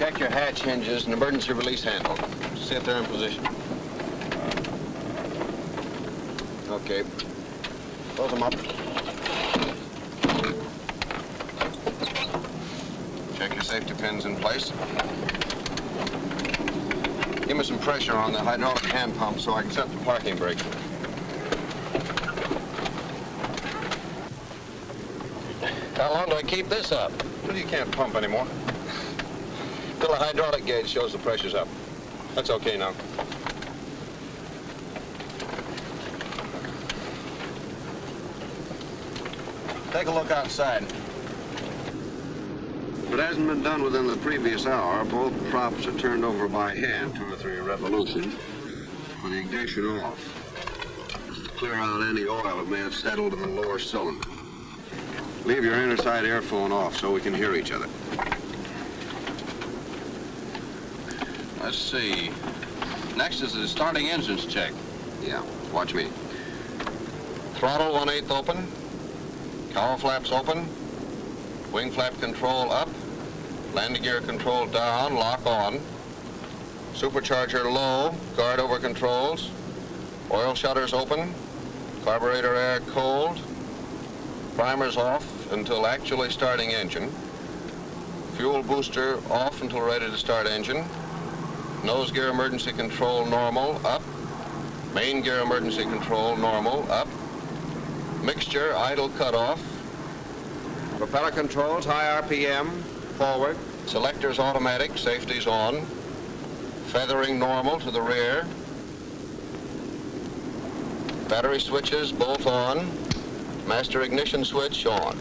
Check your hatch hinges and emergency release handle. See if they're in position. Okay. Close them up. Check your safety pins in place. Give me some pressure on the hydraulic hand pump so I can set the parking brake. How long do I keep this up? Well, you can't pump anymore. Till the hydraulic gauge shows the pressure's up. That's okay now. Take a look outside. If it hasn't been done within the previous hour, both props are turned over by hand, 2 or 3 revolutions, with the ignition off. Clear out any oil that may have settled in the lower cylinder. Leave your inner side airphone off so we can hear each other. Let's see. Next is the starting engines check. Yeah, watch me. Throttle 1/8 open. Cowl flaps open. Wing flap control up. Landing gear control down, lock on. Supercharger low, guard over controls. Oil shutters open. Carburetor air cold. Primers off until actually starting engine. Fuel booster off until ready to start engine. Nose gear emergency control normal, up. Main gear emergency control normal, up. Mixture idle cutoff. Propeller controls high RPM, forward. Selectors automatic, safety's on. Feathering normal to the rear. Battery switches both on. Master ignition switch on.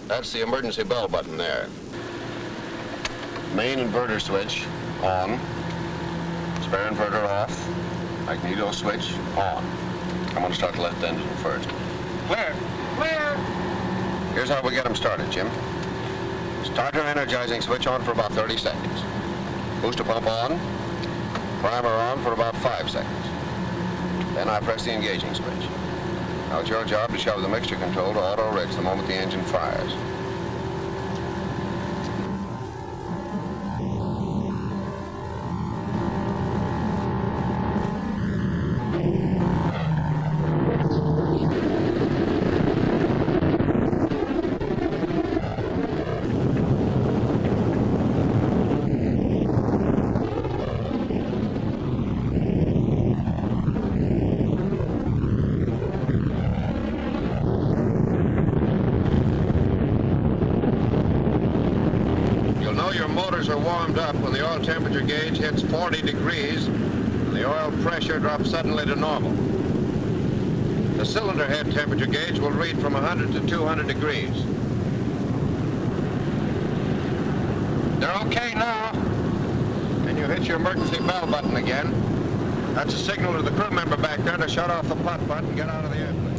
That's the emergency bell button there. Main inverter switch on. Spare inverter off. Magneto switch on. I'm going to start the left engine first. Clear. Clear. Here's how we get them started, Jim. Starter energizing switch on for about 30 seconds. Booster pump on. Primer on for about 5 seconds. Then I press the engaging switch. Now it's your job to shove the mixture control to auto rich the moment the engine fires. Temperature gauge hits 40 degrees and the oil pressure drops suddenly to normal. The cylinder head temperature gauge will read from 100 to 200 degrees. They're okay now. And you hit your emergency bell button again. That's a signal to the crew member back there to shut off the putt button and get out of the airplane.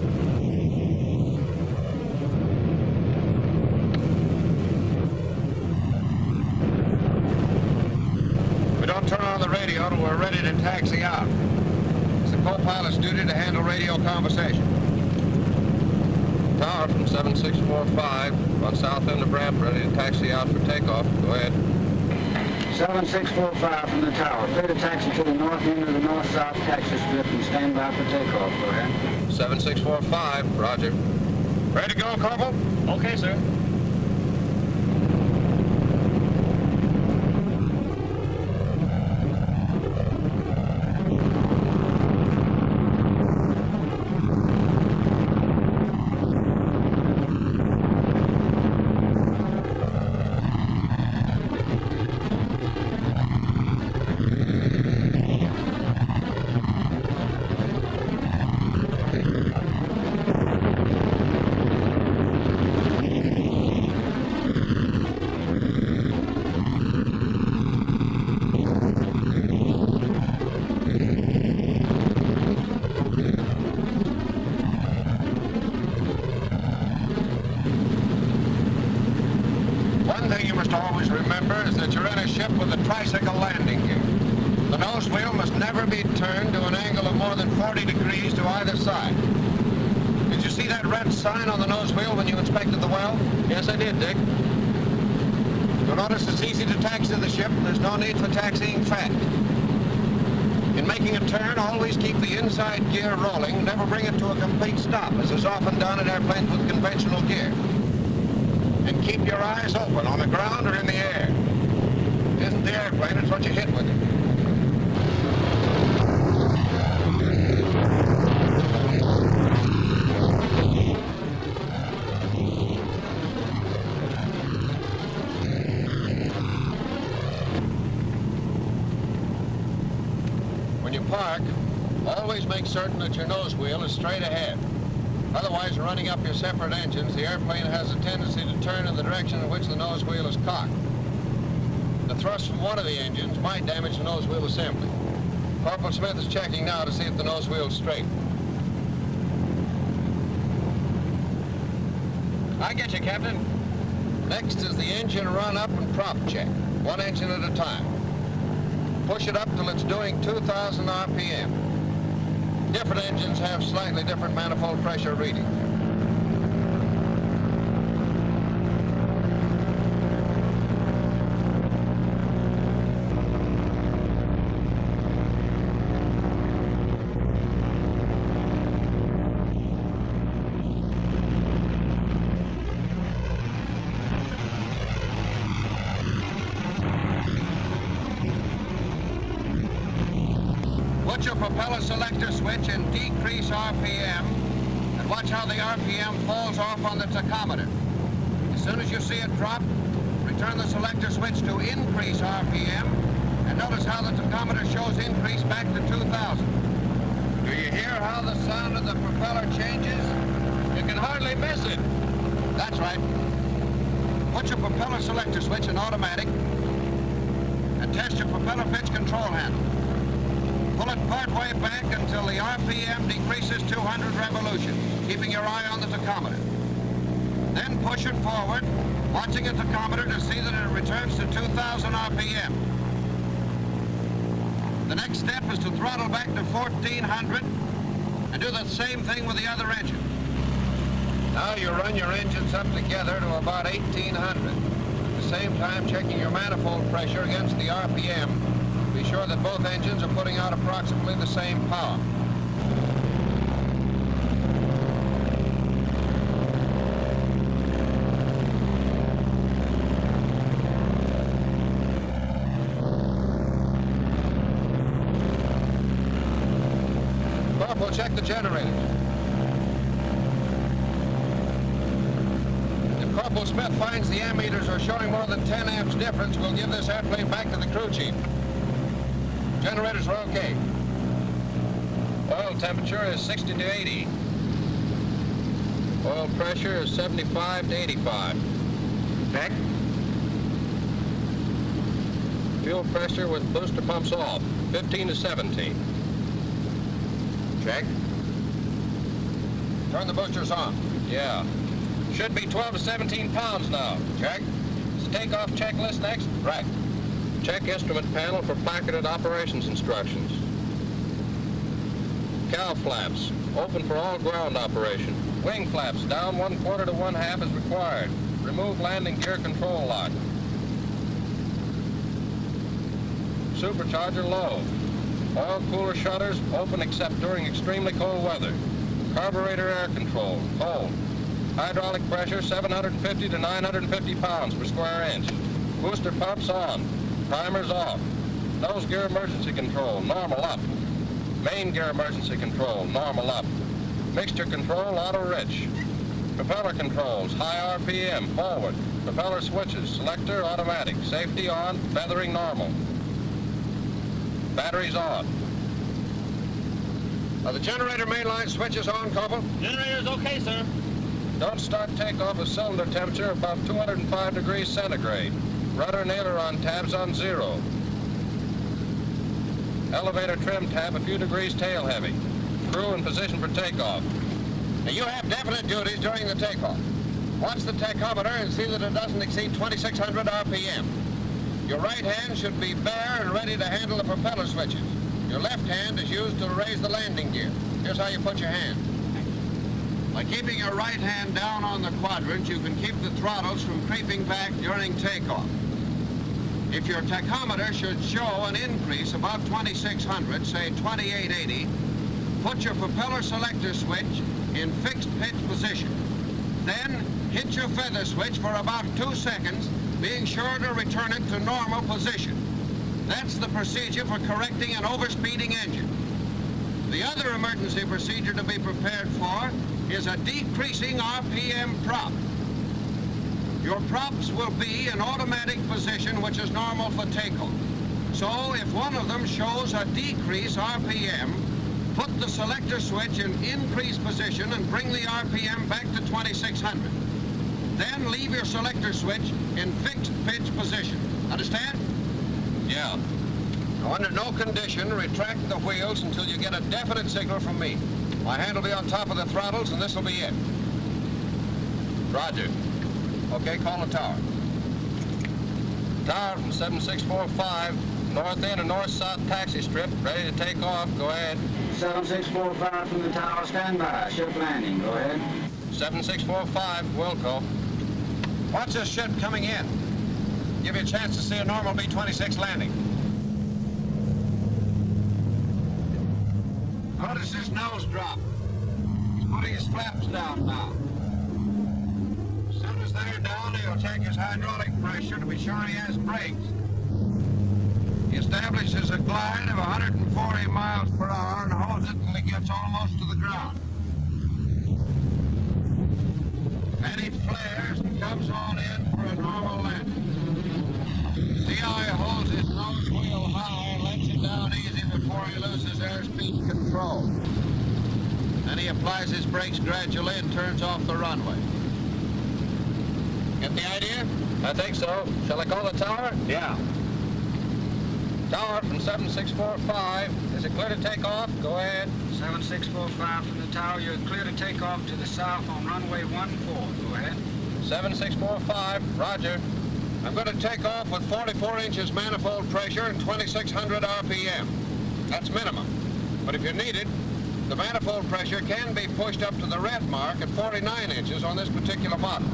Turn on the radio till we're ready to taxi out. It's the co-pilot's duty to handle radio conversation. Tower from 7645 on south end of ramp, ready to taxi out for takeoff. Go ahead. 7645 from the tower. Clear to taxi to the north end of the north-south taxi strip and stand by for takeoff. Go ahead. 7645, roger. Ready to go, Corporal? Okay, sir. Sign on the nose wheel when you inspected the well? Yes, I did, Dick. You'll notice it's easy to taxi the ship. There's no need for taxiing fat. In making a turn, always keep the inside gear rolling. Never bring it to a complete stop, as is often done in airplanes with conventional gear. And keep your eyes open on the ground or in the air. It isn't the airplane, it's what you hit with it. When you park, always make certain that your nose wheel is straight ahead. Otherwise, running up your separate engines, the airplane has a tendency to turn in the direction in which the nose wheel is cocked. The thrust from one of the engines might damage the nose wheel assembly. Corporal Smith is checking now to see if the nose wheel is straight. I get you, Captain. Next is the engine run-up and prop check, one engine at a time. Push it up till it's doing 2,000 RPM. Different engines have slightly different manifold pressure readings. Put your propeller selector switch and decrease RPM, and watch how the RPM falls off on the tachometer. As soon as you see it drop, return the selector switch to increase RPM, and notice how the tachometer shows increase back to 2,000. Do you hear how the sound of the propeller changes? You can hardly miss it. That's right. Put your propeller selector switch in automatic, and test your propeller pitch control handle. Pull it partway back until the RPM decreases 200 revolutions, keeping your eye on the tachometer. Then push it forward, watching the tachometer to see that it returns to 2,000 RPM. The next step is to throttle back to 1,400 and do the same thing with the other engine. Now you run your engines up together to about 1,800. At the same time checking your manifold pressure against the RPM. Be sure that both engines are putting out approximately the same power. Corporal, check the generators. If Corporal Smith finds the ammeters are showing more than 10 amps difference, we'll give this airplane back to the crew chief. Generators are okay. Oil temperature is 60 to 80. Oil pressure is 75 to 85. Check. Fuel pressure with booster pumps off, 15 to 17. Check. Turn the boosters on. Yeah. Should be 12 to 17 pounds now. Check. Is the takeoff checklist next? Right. Check instrument panel for placarded operations instructions. Cow flaps, open for all ground operation. Wing flaps, down 1/4 to 1/2 as required. Remove landing gear control lock. Supercharger low. Oil cooler shutters, open except during extremely cold weather. Carburetor air control, cold. Hydraulic pressure, 750 to 950 pounds per square inch. Booster pumps on. Primers off. Nose gear emergency control, normal up. Main gear emergency control, normal up. Mixture control, auto rich. Propeller controls, high RPM, forward. Propeller switches, selector, automatic. Safety on, feathering normal. Batteries on. Are the generator mainline switches on, Corporal? Generator's okay, sir. Don't start takeoff with cylinder temperature above 205 degrees centigrade. Rudder and aileron tabs on 0. Elevator trim tab a few degrees tail heavy. Crew in position for takeoff. Now you have definite duties during the takeoff. Watch the tachometer and see that it doesn't exceed 2,600 RPM. Your right hand should be bare and ready to handle the propeller switches. Your left hand is used to raise the landing gear. Here's how you put your hand. By keeping your right hand down on the quadrant, you can keep the throttles from creeping back during takeoff. If your tachometer should show an increase above 2600, say 2880, put your propeller selector switch in fixed pitch position. Then hit your feather switch for about 2 seconds, being sure to return it to normal position. That's the procedure for correcting an overspeeding engine. The other emergency procedure to be prepared for is a decreasing RPM prop. Your props will be in automatic position, which is normal for takeoff. So if one of them shows a decrease RPM, put the selector switch in increase position and bring the RPM back to 2600. Then leave your selector switch in fixed pitch position. Understand? Yeah. Now, under no condition, retract the wheels until you get a definite signal from me. My hand will be on top of the throttles, and this will be it. Roger. Okay, call the tower. Tower from 7645, north end of north-south taxi strip, ready to take off. Go ahead. 7645 from the tower, stand by. Ship landing, go ahead. 7645, Wilco. Watch this ship coming in. Give you a chance to see a normal B-26 landing. Notice his nose drop. He's putting his flaps down now. As soon as they're down, he'll take his hydraulic pressure to be sure he has brakes. He establishes a glide of 140 miles per hour and holds it until he gets almost to the ground. Then he flares and comes on in for a normal landing. See how he holds his nose wheel high and lets it down easy before he loses airspeed control. Then he applies his brakes gradually and turns off the runway. Get the idea? I think so. Shall I call the tower? Yeah. Tower from 7645. Is it clear to take off? Go ahead. 7645 from the tower, you're clear to take off to the south on runway 14. Go ahead. 7645, roger. I'm going to take off with 44 inches manifold pressure and 2600 RPM. That's minimum. But if you need it, the manifold pressure can be pushed up to the red mark at 49 inches on this particular model.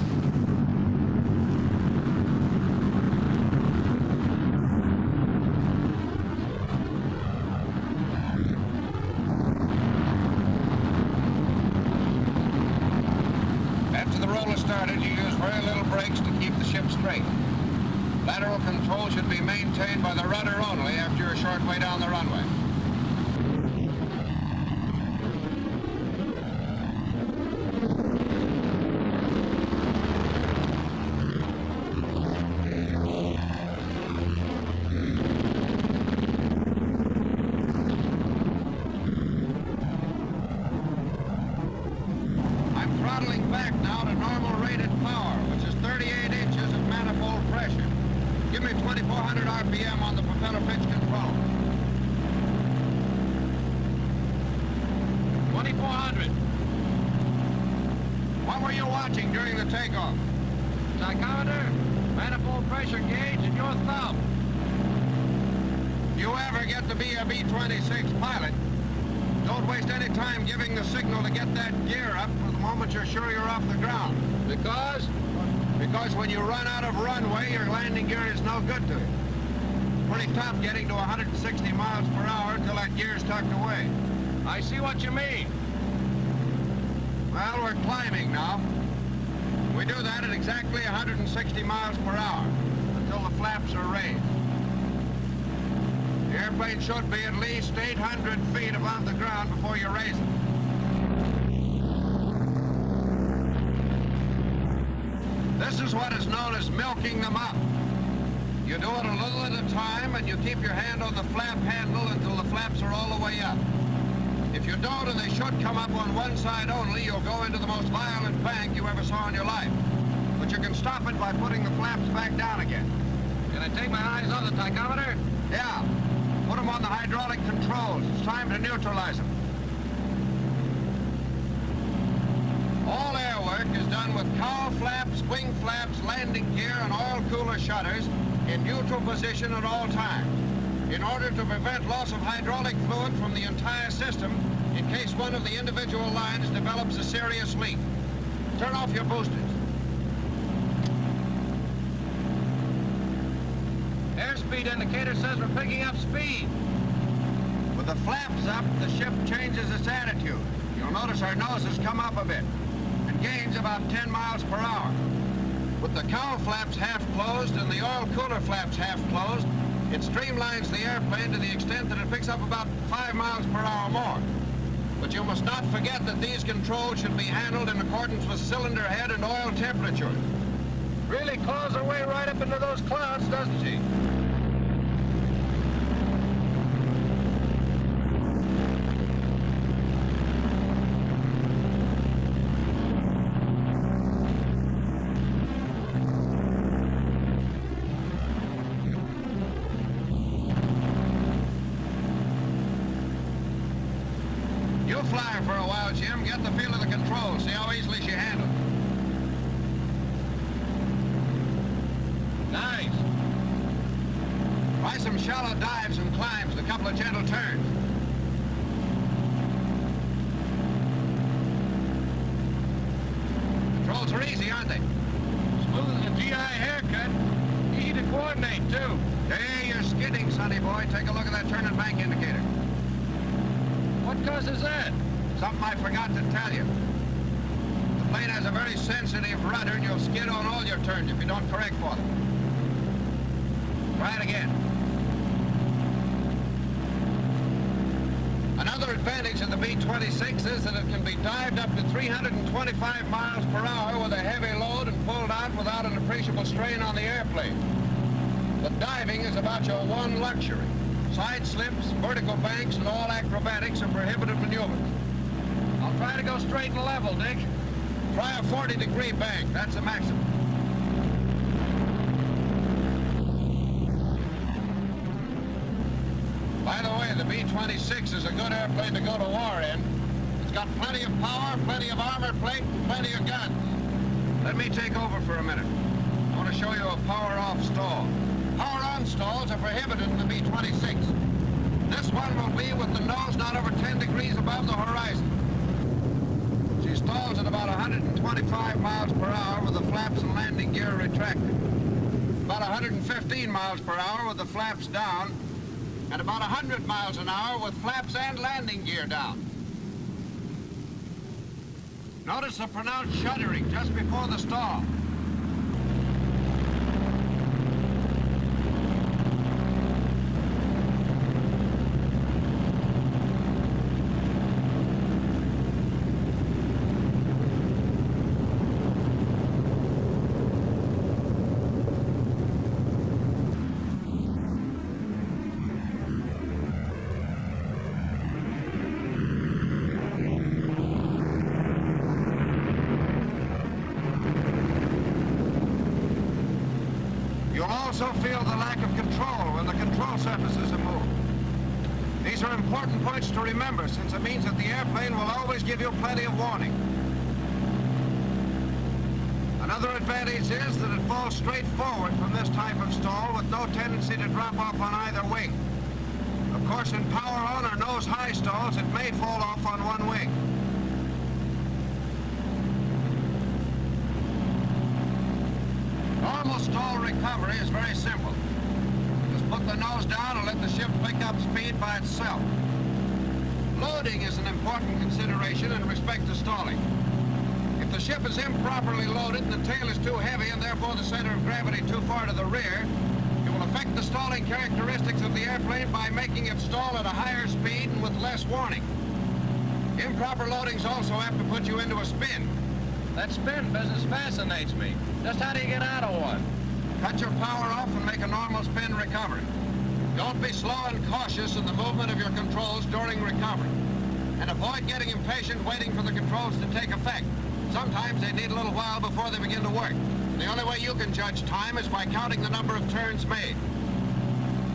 After the roller started, you use very little brakes to keep the ship straight. Lateral control should be maintained by the rudder only after you're a short way down the runway. I'm throttling back now to normal rated power, which is 38 inches of manifold pressure. Give me 2400 RPM on the propeller pitch control. 2400. What were you watching during the takeoff? Tachometer, manifold pressure gauge, and your thumb. If you ever get to be a B-26 pilot, don't waste any time giving the signal to get that gear up for the moment you're sure you're off the ground. Because? Because when you run out of runway, your landing gear is no good to you. Pretty tough getting to 160 miles per hour until that gear's tucked away. I see what you mean. Well, we're climbing now. We do that at exactly 160 miles per hour until the flaps are raised. The airplane should be at least 800 feet above the ground before you raise it. This is what is known as milking them up. You do it a little at a time, and you keep your hand on the flap handle until the flaps are all the way up. If you don't, and they should come up on one side only, you'll go into the most violent bank you ever saw in your life. But you can stop it by putting the flaps back down again. Can I take my eyes off the tachometer? Yeah. Put them on the hydraulic controls. It's time to neutralize them. All air work is done with cowl flaps, wing flaps, landing gear, and oil cooler shutters in neutral position at all times, in order to prevent loss of hydraulic fluid from the entire system in case one of the individual lines develops a serious leak. Turn off your boosters. Air airspeed indicator says we're picking up speed. With the flaps up, the ship changes its attitude. You'll notice our noses come up a bit and gains about 10 miles per hour. With the cowl flaps half closed and the oil cooler flaps half closed, it streamlines the airplane to the extent that it picks up about 5 miles per hour more. But you must not forget that these controls should be handled in accordance with cylinder head and oil temperature. Really claws her way right up into those clouds, doesn't she? You fly her for a while, Jim. Get the feel of the controls. See how easily she handles. Nice. Try some shallow dives and climbs and a couple of gentle turns. Controls are easy, aren't they? Smooth as a GI haircut. Easy to coordinate, too. Hey, you're skidding, sonny boy. Take a look at that turn and bank indicator. What causes that? Something I forgot to tell you. The plane has a very sensitive rudder, and you'll skid on all your turns if you don't correct for them. Try it again. Another advantage of the B-26 is that it can be dived up to 325 miles per hour with a heavy load and pulled out without an appreciable strain on the airplane. But diving is about your one luxury. Side slips, vertical banks, and all acrobatics are prohibited maneuvers. I'll try to go straight and level, Dick. Try a 40-degree bank. That's the maximum. By the way, the B-26 is a good airplane to go to war in. It's got plenty of power, plenty of armor plate, and plenty of guns. Let me take over for a minute. I want to show you a power-off stall. Power-on stalls are prohibited in the B-26. This one will be with the nose not over 10 degrees above the horizon. She stalls at about 125 miles per hour with the flaps and landing gear retracted. About 115 miles per hour with the flaps down, and about 100 miles an hour with flaps and landing gear down. Notice the pronounced shuddering just before the stall. You'll also feel the lack of control when the control surfaces are moved. These are important points to remember, since it means that the airplane will always give you plenty of warning. Another advantage is that it falls straight forward from this type of stall with no tendency to drop off on either wing. Of course, in power-on or nose-high stalls, it may fall off on one wing. Normal stall recovery is very simple. Just put the nose down and let the ship pick up speed by itself. Loading is an important consideration in respect to stalling. If the ship is improperly loaded and the tail is too heavy and therefore the center of gravity too far to the rear, it will affect the stalling characteristics of the airplane by making it stall at a higher speed and with less warning. Improper loadings also have to put you into a spin. That spin business fascinates me. Just how do you get out of one? Cut your power off and make a normal spin recovery. Don't be slow and cautious in the movement of your controls during recovery. And avoid getting impatient waiting for the controls to take effect. Sometimes they need a little while before they begin to work. The only way you can judge time is by counting the number of turns made.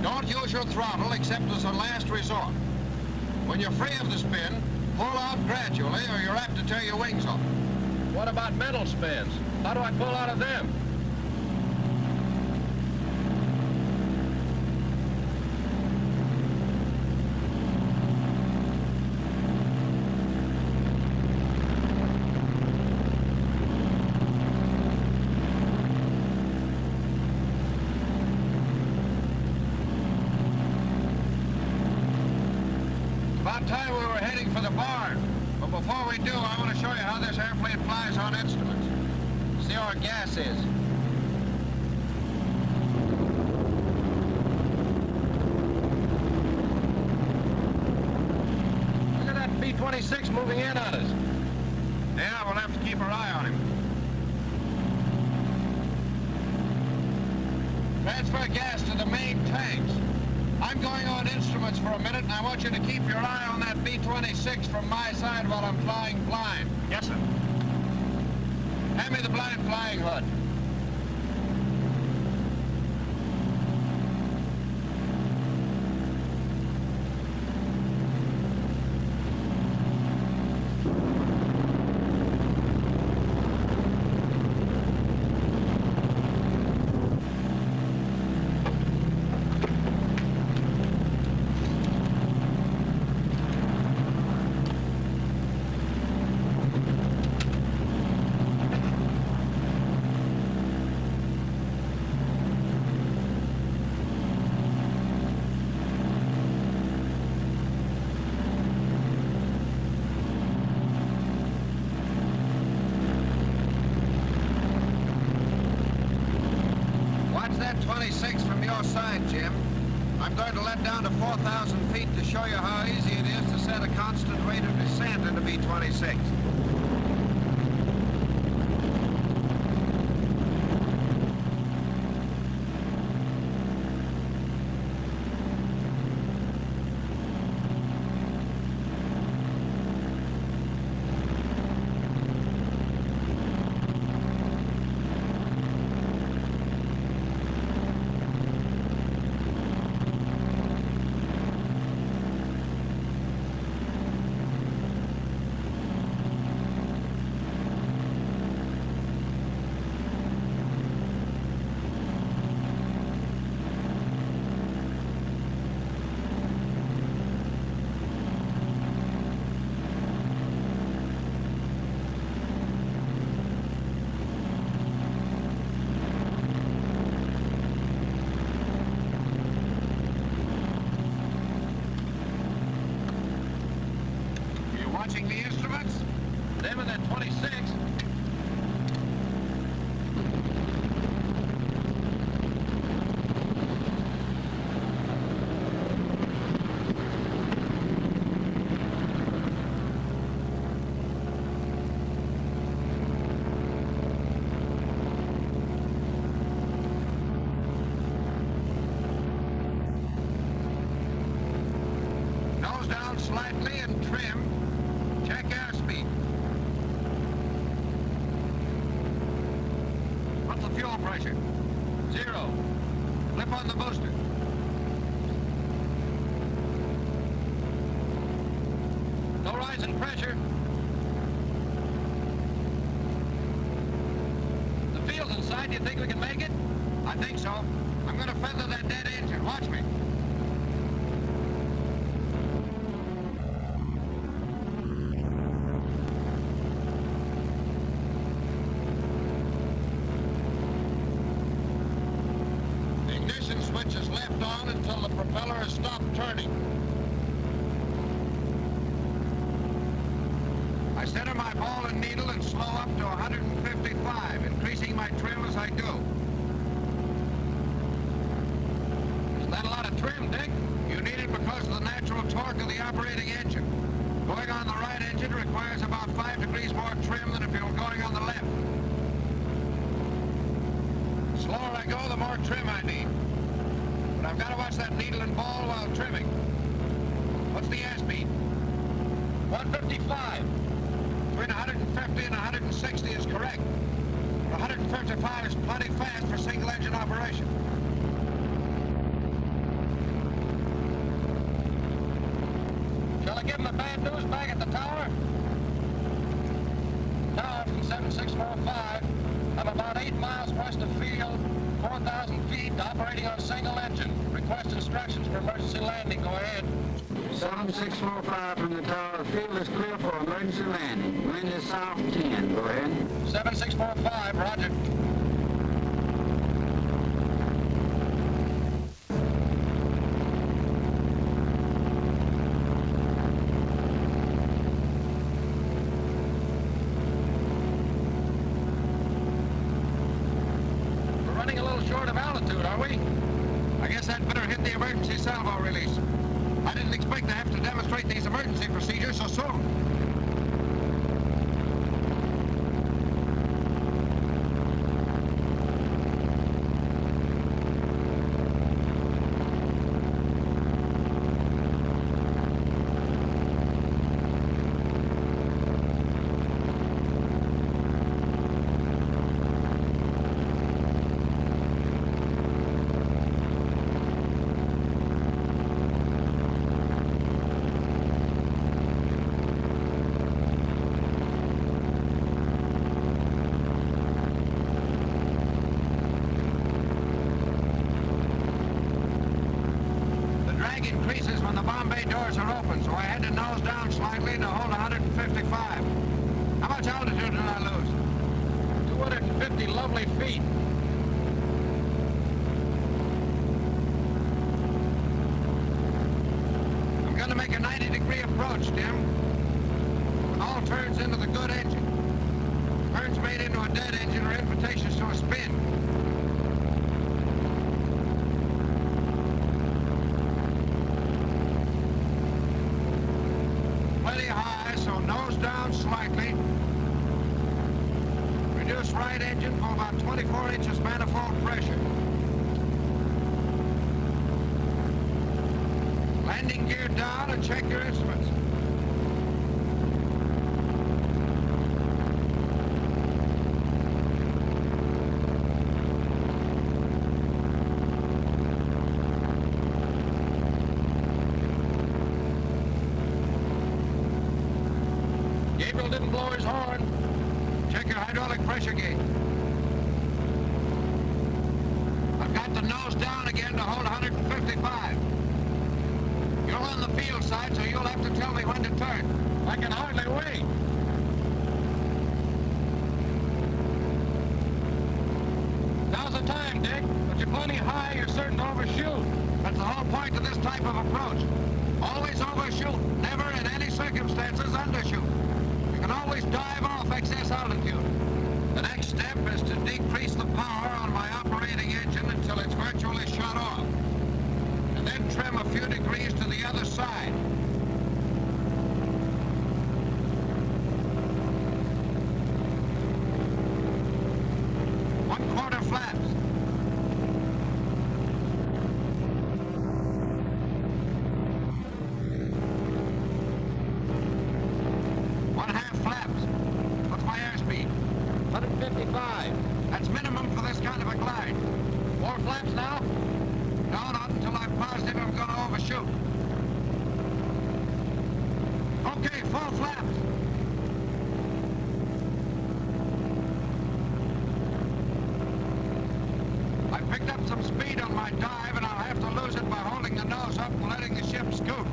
Don't use your throttle except as a last resort. When you're free of the spin, pull out gradually or you're apt to tear your wings off. What about mental spins? How do I pull out of them? before we do, I want to show you how this airplane flies on instruments. See how our gas is. Look at that B-26 moving in on us. Yeah, we'll have to keep our eye on him. Transfer gas to the main tanks. I'm going on instruments for a minute, and I want you to keep your eye on that B-26 from my side while I'm flying blind. Yes, sir. Hand me the blind flying hood. That 26 from your side, Jim. I'm going to let down to 4,000 feet to show you how easy it is to set a constant rate of descent in a B-26. Watching the instruments? Them and that 26. Nose down slightly and trim. Check airspeed. What's the fuel pressure? 0. Flip on the booster. No rise in pressure. The field's inside. Do you think we can make it? I think so. I'm going to feather that dead engine. Watch me. Switch is left on until the propeller has stopped turning. I center my ball and needle and slow up to 155, increasing my trim as I go. Isn't that a lot of trim, Dick? You need it because of the natural torque of the operating engine. Going on the right engine requires about 5 degrees more trim than if you were going on the left. The slower I go, the more trim I need. But I've got to watch that needle and ball while trimming. What's the airspeed? 155. Between 150 and 160 is correct. 155 is plenty fast for single-engine operation. Shall I give him the bad news back at the tower? Tower from 7645. I'm about 8 miles west of field, 4,000 feet, operating on single engine. Request instructions for emergency landing. Go ahead. 7645 from the tower. The field is clear for emergency landing. Wind is south 10. Go ahead. 7645, roger. running a little short of altitude, are we? I guess I'd better hit the emergency salvo release. I didn't expect to have to demonstrate these emergency procedures so soon. Increases when the bomb bay doors are open, so I had to nose down slightly to hold 155. How much altitude did I lose? 250 lovely feet. I'm going to make a 90-degree approach, Tim. When all turns into the good engine. Turns made into a dead engine are invitations to a spin. So nose down slightly. Reduce right engine for about 24 inches manifold pressure. Landing gear down and check your instruments. Gabriel didn't blow his horn. Check your hydraulic pressure gauge. I've got the nose down again to hold 155. You're on the field side, so you'll have to tell me when to turn. I can hardly wait. Now's the time, Dick. But you're plenty high, you're certain to overshoot. That's the whole point of this type of approach. Always overshoot, never in any circumstances undershoot. You can always dive off excess altitude. The next step is to decrease the power on my operating engine until it's virtually shut off. And then trim a few degrees to the other side. One-quarter flaps. One-half flaps. What's my airspeed? 155. That's minimum for this kind of a glide. 4 flaps now? No, not until I'm positive I'm going to overshoot. Okay, 4 flaps. I picked up some speed on my dive, and I'll have to lose it by holding the nose up and letting the ship scoot.